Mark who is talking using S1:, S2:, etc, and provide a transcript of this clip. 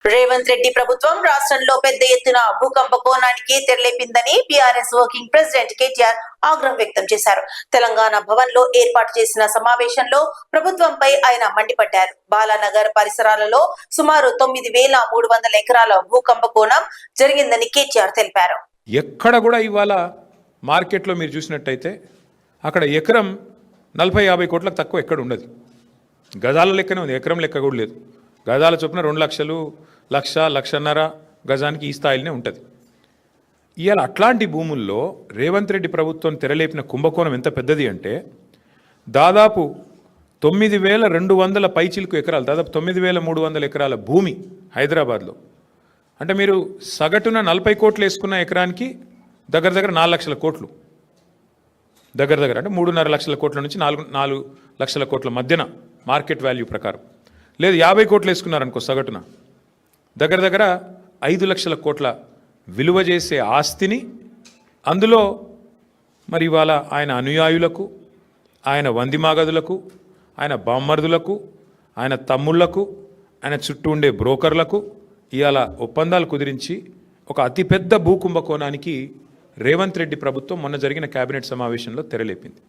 S1: రేవంత్ రెడ్డి ప్రభుత్వం రాష్ట్రంలో పెద్ద ఎత్తున భూకంప కోణానికి తెరలేపిందని బీఆర్ఎస్ వర్కింగ్ ప్రెసిడెంట్ కేటీఆర్ ఆగ్రహం వ్యక్తం చేశారు. తెలంగాణ భవన్ లో ఏర్పాటు చేసిన సమావేశంలో ప్రభుత్వంపై ఆయన మండిపడ్డారు. బాలానగర్ పరిసరాలలో సుమారు 9,300 ఎకరాల భూకంప కోణం జరిగిందని కేటీఆర్ తెలిపారు.
S2: ఎక్కడ కూడా ఇవాళ మార్కెట్లో మీరు చూసినట్టయితే అక్కడ ఎకరం 40-50 కోట్లకు తక్కువ ఎక్కడ ఉండదు. గజాల లెక్కనే ఉంది, ఎకరం లెక్క కూడా లేదు. గజాల చొప్పున 2 లక్షలు, 1,00,000-1,50,000 గజానికి ఈ స్థాయిలోనే ఉంటుంది. ఇవాళ అట్లాంటి భూముల్లో రేవంత్ రెడ్డి ప్రభుత్వం తెరలేపిన కుంభకోణం ఎంత పెద్దది అంటే దాదాపు 9,200 పైచిలకు ఎకరాలు, దాదాపు 9,300 ఎకరాల భూమి హైదరాబాద్లో. అంటే మీరు సగటున 40 కోట్లు వేసుకున్న ఎకరానికి దగ్గర దగ్గర 4 లక్షల కోట్లు, దగ్గర దగ్గర అంటే 3.5 లక్షల కోట్ల నుంచి 4 లక్షల కోట్ల మధ్యన మార్కెట్ వాల్యూ ప్రకారం. లేదు 50 కోట్లు వేసుకున్నారనుకో సగటున దగ్గర దగ్గర 5 లక్షల కోట్ల విలువ చేసే ఆస్తిని, అందులో మరి ఇవాళ ఆయన అనుయాయులకు, ఆయన వందిమాగదులకు, ఆయన బామ్మర్దులకు, ఆయన తమ్ముళ్లకు, ఆయన చుట్టూ ఉండే బ్రోకర్లకు ఇవాళ ఒప్పందాలు కుదిరించి ఒక అతిపెద్ద భూకుంభకోణానికి రేవంత్ రెడ్డి ప్రభుత్వం మొన్న జరిగిన కేబినెట్ సమావేశంలో తెరలేపింది.